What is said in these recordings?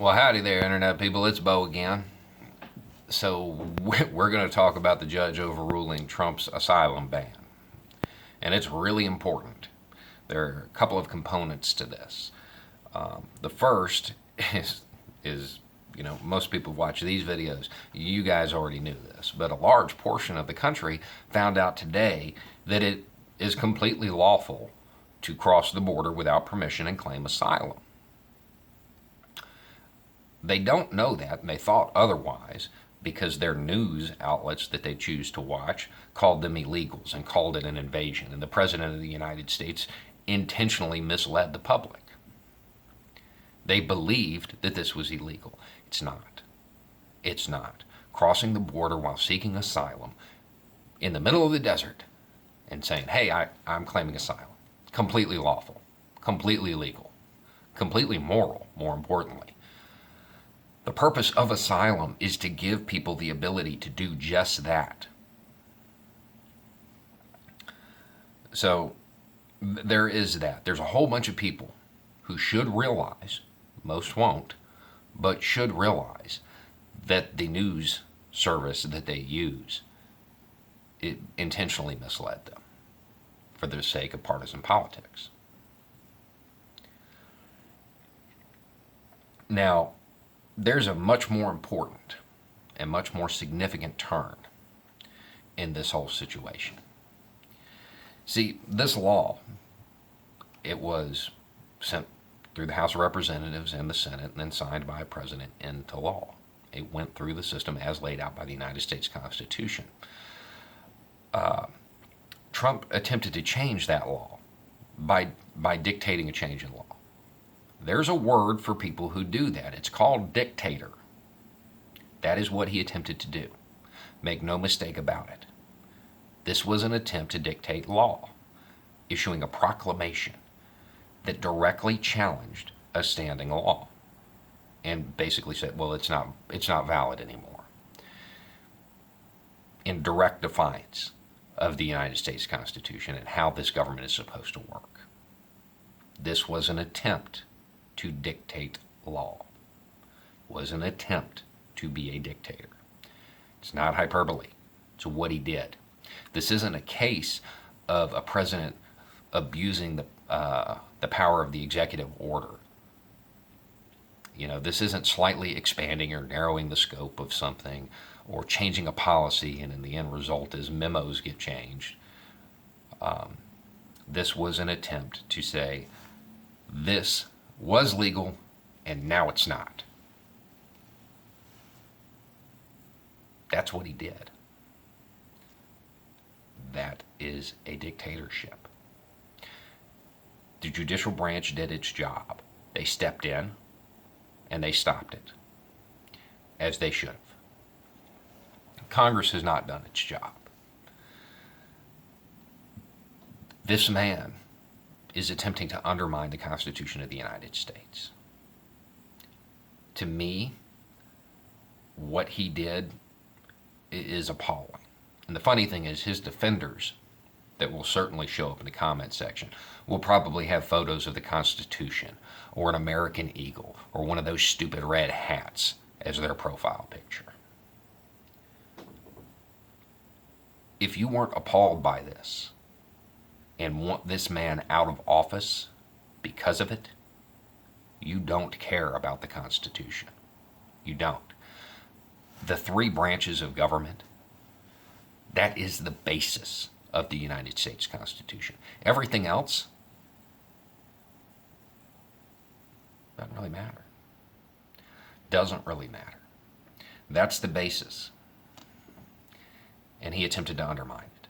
Well, howdy there, Internet people. It's Bo again. So, we're going to talk about the judge overruling Trump's asylum ban. And it's really important. There are a couple of components to this. The first is, most people watch these videos. You guys already knew this. But a large portion of the country found out today that it is completely lawful to cross the border without permission and claim asylum. They don't know that, and they thought otherwise because their news outlets that they choose to watch called them illegals and called it an invasion. And the President of the United States intentionally misled the public. They believed that this was illegal. It's not. It's not. Crossing the border while seeking asylum in the middle of the desert and saying, hey, I'm claiming asylum. Completely lawful. Completely legal. Completely moral, more importantly. The purpose of asylum is to give people the ability to do just that. So there is that. There's a whole bunch of people who should realize, most won't, but should realize that the news service that they use, it intentionally misled them for the sake of partisan politics. Now, there's a much more important and much more significant turn in this whole situation. See, this law, it was sent through the House of Representatives and the Senate and then signed by a president into law. It went through the system as laid out by the United States Constitution. Trump attempted to change that law by dictating a change in law. There's a word for people who do that. It's called dictator. That is what he attempted to do. Make no mistake about it. This was an attempt to dictate law, issuing a proclamation that directly challenged a standing law and basically said, well, it's not valid anymore. In direct defiance of the United States Constitution and how this government is supposed to work. This was an attempt to dictate law. It was an attempt to be a dictator. It's not hyperbole. It's what he did. This isn't a case of a president abusing the power of the executive order. This isn't slightly expanding or narrowing the scope of something or changing a policy and in the end result is memos get changed. This was an attempt to say this was legal and now it's not. That's what he did. That is a dictatorship. The judicial branch did its job. They stepped in and they stopped it, as they should have. Congress has not done its job. This man is attempting to undermine the Constitution of the United States. To me, what he did is appalling. And the funny thing is, his defenders, that will certainly show up in the comment section, will probably have photos of the Constitution or an American eagle or one of those stupid red hats as their profile picture. If you weren't appalled by this and want this man out of office because of it, you don't care about the Constitution. You don't. The three branches of government, that is the basis of the United States Constitution. Everything else doesn't really matter. Doesn't really matter. That's the basis. And he attempted to undermine it,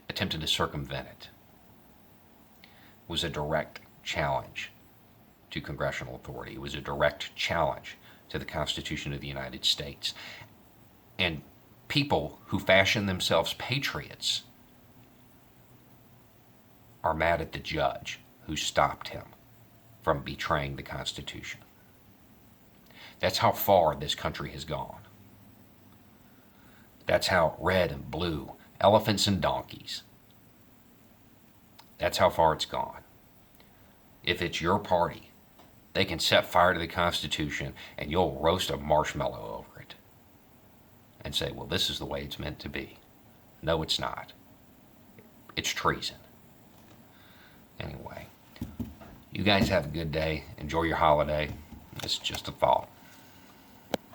attempted to circumvent it. It was a direct challenge to congressional authority. It was a direct challenge to the Constitution of the United States. And people who fashion themselves patriots are mad at the judge who stopped him from betraying the Constitution. That's how far this country has gone. That's how red and blue, elephants and donkeys, that's how far it's gone. If it's your party They can set fire to the Constitution and you'll roast a marshmallow over it and say, well, this is the way it's meant to be. No, it's not. It's treason. Anyway, you guys have a good day. Enjoy your holiday. It's just a thought.